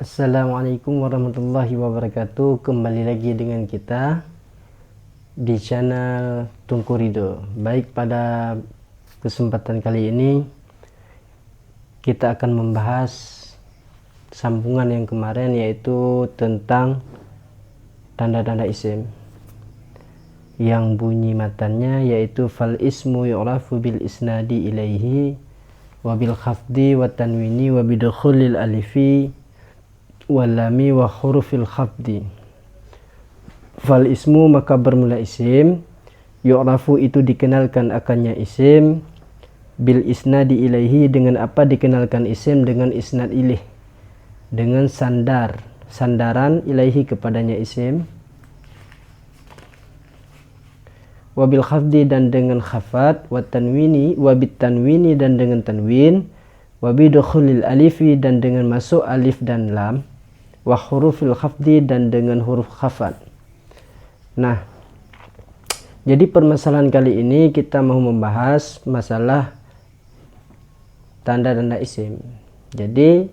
Assalamualaikum warahmatullahi wabarakatuh. Kembali lagi dengan kita di channel Tungku Ridho. Baik, pada kesempatan kali ini kita akan membahas sambungan yang kemarin, yaitu tentang tanda-tanda isim yang bunyi matanya yaitu fal ismu yu'rafu bil isnadi ilaihi wa bil khafdi wa tanwini wa bidukhulil alifi walami wa hurufil khafdi. Fal ismu, maka bermula isim, yu'rafu itu dikenalkan akannya isim, bil isnadi ilaihi dengan apa dikenalkan isim? Dengan isnad ilaih, dengan sandaran ilaihi kepadanya isim, wabil khafdi dan dengan khafat, wa tanwini wabit tanwini dan dengan tanwin, wabidukhulil alifi dan dengan masuk alif dan lam, wa hurufil khafdi dan dengan huruf khafat. Nah, jadi permasalahan kali ini kita mau membahas masalah tanda-tanda isim. Jadi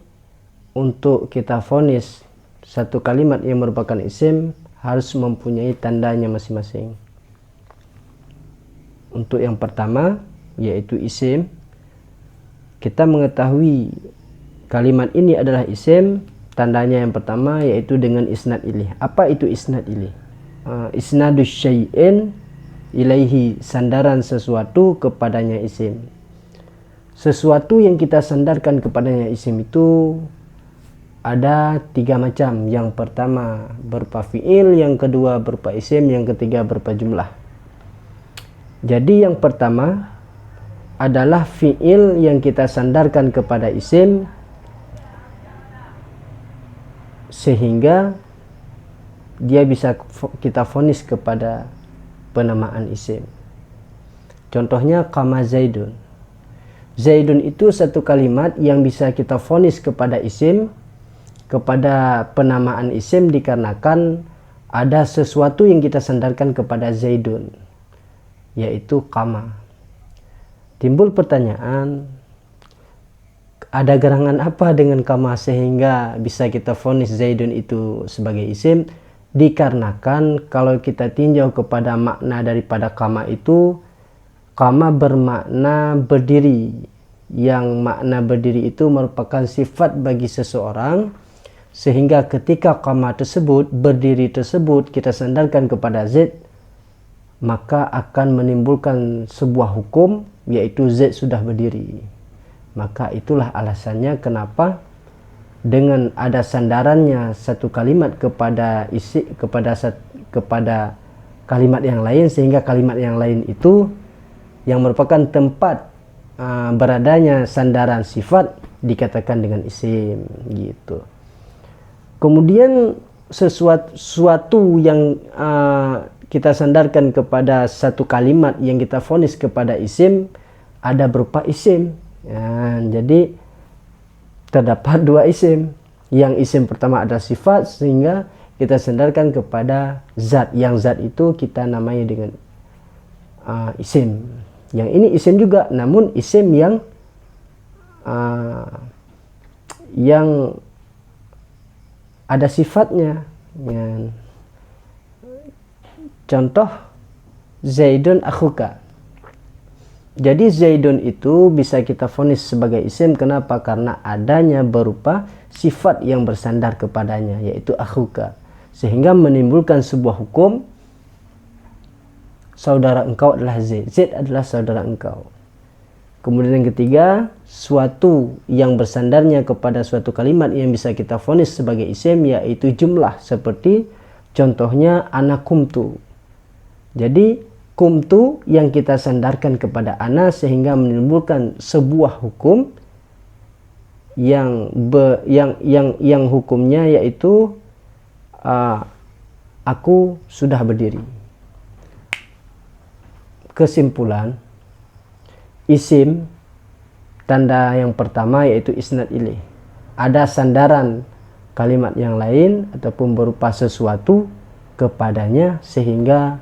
untuk kita vonis satu kalimat yang merupakan isim harus mempunyai tandanya masing-masing. Untuk yang pertama yaitu isim, kita mengetahui kalimat ini adalah isim. Tandanya yang pertama yaitu dengan isnad ilaih. Apa itu isnad ilaih? Isnadus syai'in ilaihi, sandaran sesuatu kepadanya isim. Sesuatu yang kita sandarkan kepadanya isim itu ada tiga macam. Yang pertama berupa fi'il, yang kedua berupa isim, yang ketiga berupa jumlah. Jadi yang pertama adalah fi'il yang kita sandarkan kepada isim sehingga dia bisa kita vonis kepada penamaan isim. Contohnya kama zaidun. Zaidun itu satu kalimat yang bisa kita vonis kepada isim, kepada penamaan isim, dikarenakan ada sesuatu yang kita sandarkan kepada zaidun, yaitu kama. Timbul pertanyaan, ada gerangan apa dengan kama sehingga bisa kita vonis zaidun itu sebagai isim? Dikarenakan kalau kita tinjau kepada makna daripada kama itu, kama bermakna berdiri, yang makna berdiri itu merupakan sifat bagi seseorang, sehingga ketika kama tersebut, berdiri tersebut kita sandarkan kepada zaid, maka akan menimbulkan sebuah hukum, yaitu zaid sudah berdiri. Maka itulah alasannya kenapa dengan ada sandarannya satu kalimat kepada kepada kalimat yang lain, sehingga kalimat yang lain itu yang merupakan tempat beradanya sandaran sifat dikatakan dengan isim gitu. Kemudian sesuatu yang kita sandarkan kepada satu kalimat yang kita vonis kepada isim ada berupa isim. Jadi terdapat dua isim. Yang isim pertama adalah sifat, sehingga kita sandarkan kepada zat. Yang zat itu kita namai dengan isim. Yang ini isim juga, namun isim yang ada sifatnya. Contoh zaidun akhuka. Jadi zaidun itu bisa kita vonis sebagai isim. Kenapa? Karena adanya berupa sifat yang bersandar kepadanya, yaitu akhuka, sehingga menimbulkan sebuah hukum, saudara engkau adalah Zaid, Zaid adalah saudara engkau. Kemudian yang ketiga, suatu yang bersandarnya kepada suatu kalimat yang bisa kita vonis sebagai isim, yaitu jumlah, seperti contohnya ana kumtu. Jadi kumtu yang kita sandarkan kepada ana sehingga menimbulkan sebuah hukum yang hukumnya yaitu aku sudah berdiri. Kesimpulan, isim tanda yang pertama yaitu isnad ilaih. Ada sandaran kalimat yang lain ataupun berupa sesuatu kepadanya sehingga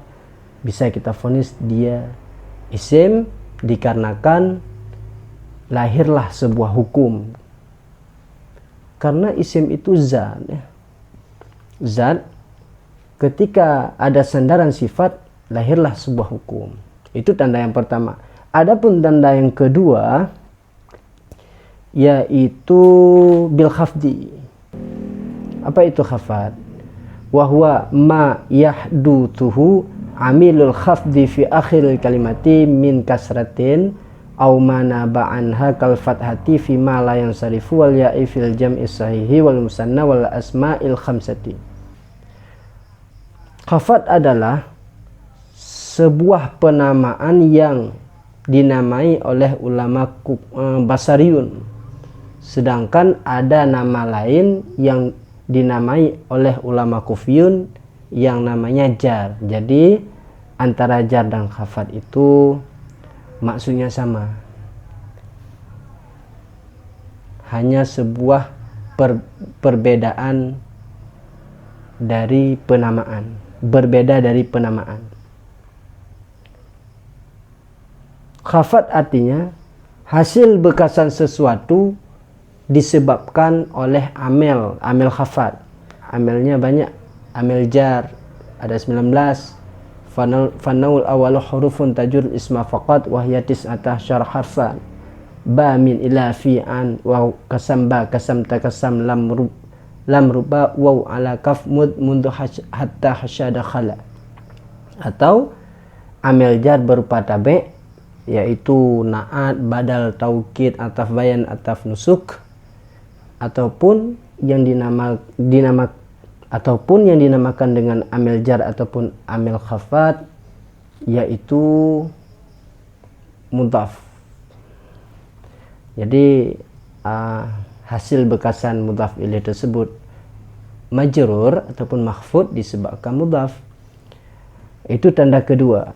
bisa kita vonis dia isim, dikarenakan lahirlah sebuah hukum Karena isim itu zat, ya. Zat, ketika ada sandaran sifat, lahirlah sebuah hukum. Itu tanda yang pertama. Adapun tanda yang kedua, yaitu bil khafdi. Apa itu khafad? Wahwa ma yahdutuhu amilul khafdi fi akhir kalimati min kasratin aw manaba anha kal fathati fi ma la yansarifu wal ya'i fil jam'i sahihi wal musanna wal asma'il khamsati. Khafad adalah sebuah penamaan yang dinamai oleh ulama basariyun, sedangkan ada nama lain yang dinamai oleh ulama kufiyun yang namanya jar. Jadi antara jar dan khafad itu maksudnya sama, hanya sebuah perbedaan dari penamaan, berbeda dari penamaan. Khafad artinya hasil bekasan sesuatu disebabkan oleh amel khafad. Amelnya banyak, amel jar ada 19. Fanaul awalu hurufun tajur isma faqat wahya tis'ata syar harfan ba min ila fi an wa kasam ba kasam ta kasam lam ruba waw ala kaf mud mundu hatta hasyada khala. Atau amel jar berupa tabe, yaitu naat, badal, taukid, ataf bayan, ataf nusuk, ataupun yang dinamakan dengan amil jar ataupun amil khafad, yaitu mudhaf. Jadi hasil bekasan mudhaf ilaih tersebut majrur ataupun mahfud disebabkan mudhaf. Itu tanda kedua.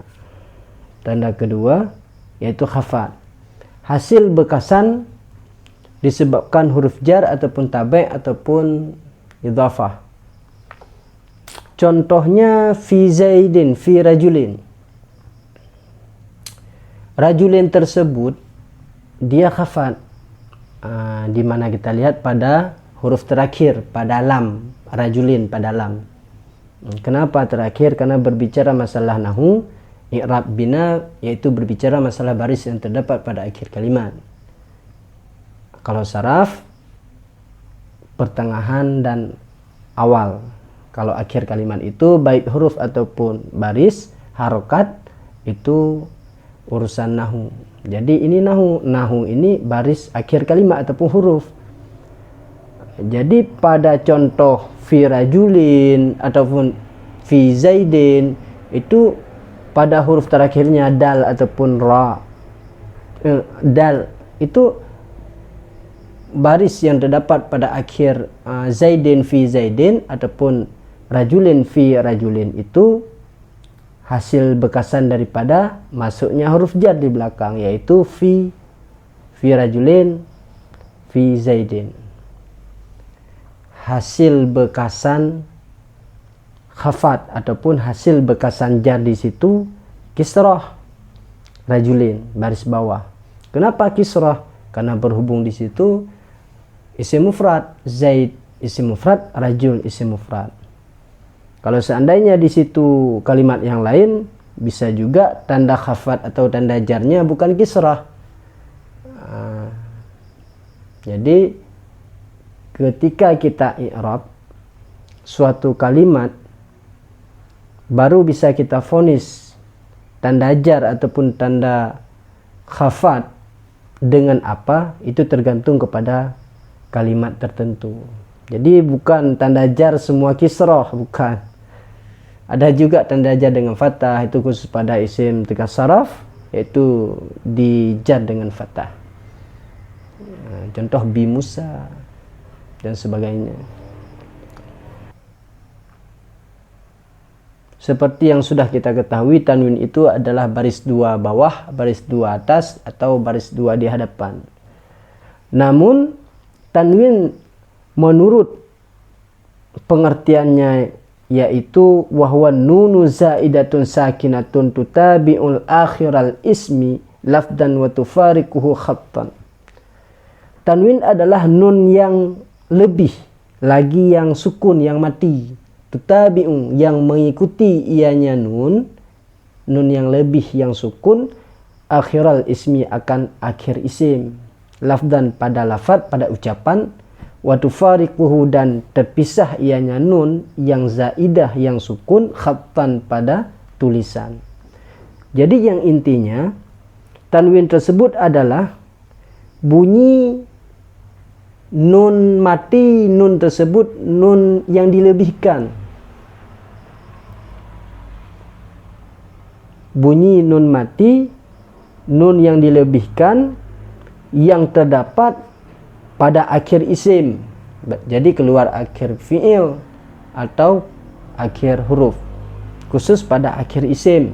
Tanda kedua yaitu khafad. Hasil bekasan disebabkan huruf jar ataupun tabe ataupun idhafah. Contohnya fi zaidin, fi rajulin. Rajulin tersebut dia khafad, di mana kita lihat pada huruf terakhir, pada lam, rajulin pada lam. Kenapa terakhir? Karena berbicara masalah nahu, i'rab, bina, yaitu berbicara masalah baris yang terdapat pada akhir kalimat. Kalau saraf, pertengahan dan awal. Kalau akhir kalimat itu baik huruf ataupun baris, harokat, itu urusan nahu. Jadi ini nahu. Nahu ini baris akhir kalimat ataupun huruf. Jadi pada contoh fi rajulin ataupun fi zaidin, itu pada huruf terakhirnya dal ataupun ra. Dal itu baris yang terdapat pada akhir zaidin fi zaidin ataupun rajulin fi rajulin, itu hasil bekasan daripada masuknya huruf jar di belakang, yaitu fi rajulin fi zaidin. Hasil bekasan khafad ataupun hasil bekasan jar di situ kisrah, rajulin baris bawah. Kenapa kisrah? Karena berhubung di situ isim mufrad, zaid isim mufrad, rajul isim mufrad. Kalau seandainya di situ kalimat yang lain, bisa juga tanda khafad atau tanda jarnya bukan kisrah. Jadi ketika kita i'rab suatu kalimat, baru bisa kita vonis tanda jar ataupun tanda khafad dengan apa, itu tergantung kepada kalimat tertentu. Jadi bukan tanda jar semua kisrah, bukan. Ada juga tanda jar dengan fathah, itu khusus pada isim tegas saraf, yaitu dijar dengan fathah. Contoh bi Musa dan sebagainya. Seperti yang sudah kita ketahui, tanwin itu adalah baris dua bawah, baris dua atas, atau baris dua di hadapan. Namun tanwin menurut pengertiannya yaitu wahwa nunu zaidatun sakinatun tutabi'ul akhiral ismi lafdan wa tufariquhu khattan. Tanwin adalah nun yang lebih lagi yang sukun, yang mati. Tutabi'u, yang mengikuti ianya nun yang lebih yang sukun, akhiral ismi, akan akhir isim, lafdan pada lafad, pada ucapan, wa tufariquhu, dan terpisah ianya nun yang zaidah yang sukun, khattan, pada tulisan. Jadi yang intinya tanwin tersebut adalah bunyi nun mati, nun tersebut nun yang dilebihkan. Bunyi nun mati, nun yang dilebihkan, yang terdapat pada akhir isim. Jadi keluar akhir fi'il atau akhir huruf, khusus pada akhir isim.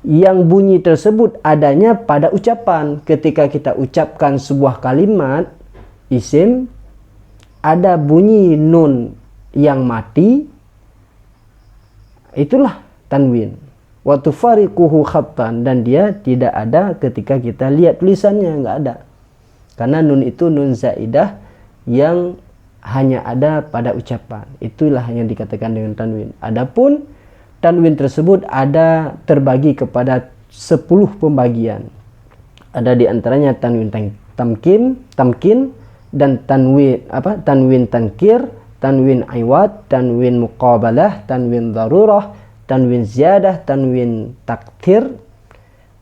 Yang bunyi tersebut adanya pada ucapan. Ketika kita ucapkan sebuah kalimat isim, ada bunyi nun yang mati, itulah tanwin. Wa tufariquhu khattan, dan dia tidak ada ketika kita lihat tulisannya, nggak ada. Karena nun itu nun zaidah yang hanya ada pada ucapan. Itulah yang dikatakan dengan tanwin. Adapun tanwin tersebut ada terbagi kepada 10 pembagian. Ada di antaranya tanwin tamkin, dan tanwin tankir, tanwin iwad, tanwin muqabalah, tanwin darurah, tanwin ziyadah, tanwin taktir,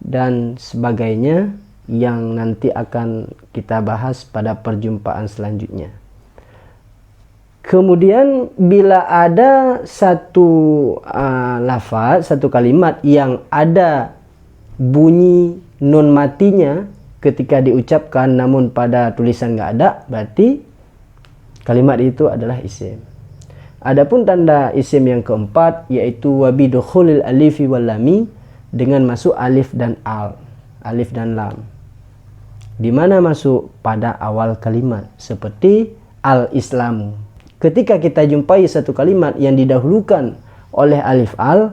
dan sebagainya yang nanti akan kita bahas pada perjumpaan selanjutnya. Kemudian bila ada satu lafaz, satu kalimat yang ada bunyi nun matinya ketika diucapkan namun pada tulisan nggak ada, berarti kalimat itu adalah isim. Adapun tanda isim yang keempat yaitu wabidukhulil alifi wal lami, dengan masuk alif dan alif dan lam. Di mana masuk? Pada awal kalimat, seperti al-islamu. Ketika kita jumpai satu kalimat yang didahulukan oleh alif al,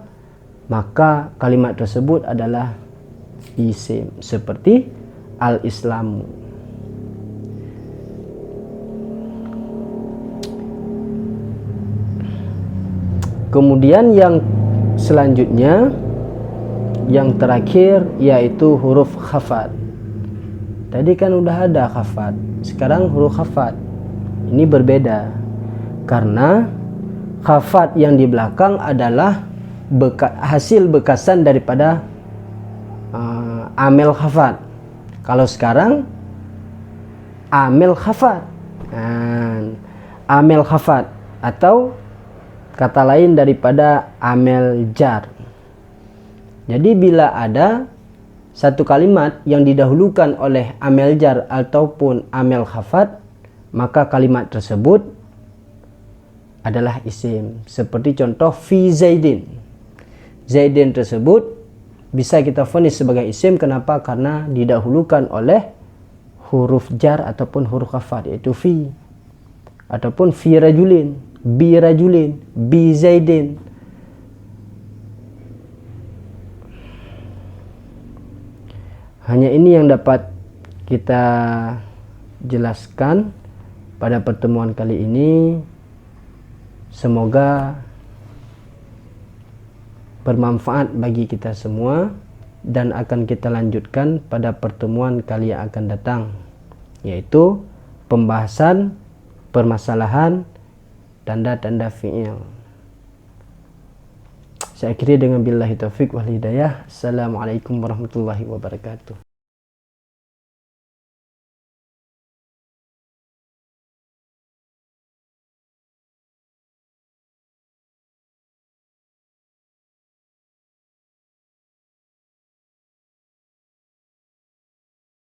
maka kalimat tersebut adalah isim, seperti al-islamu. Kemudian yang selanjutnya, yang terakhir, yaitu huruf khafat. Tadi kan udah ada khafat, sekarang huruf khafat. Ini berbeda, karena khafat yang di belakang adalah hasil bekasan daripada amel khafat. Kalau sekarang amel khafat, amel khafat, atau kata lain daripada amel jar. Jadi bila ada satu kalimat yang didahulukan oleh amel jar ataupun amel khafat, maka kalimat tersebut adalah isim. Seperti contoh fi zaidin. Zaidin tersebut bisa kita vonis sebagai isim. Kenapa? Karena didahulukan oleh huruf jar ataupun huruf khafat, yaitu fi, ataupun fi rajulin, bi rajulin, bi zaidin. Hanya ini yang dapat kita jelaskan pada pertemuan kali ini. Semoga bermanfaat bagi kita semua, dan akan kita lanjutkan pada pertemuan kali yang akan datang, yaitu pembahasan permasalahan tanda-tanda fi'il. Saya akhiri dengan billahi taufik wal hidayah. Assalamualaikum warahmatullahi wabarakatuh.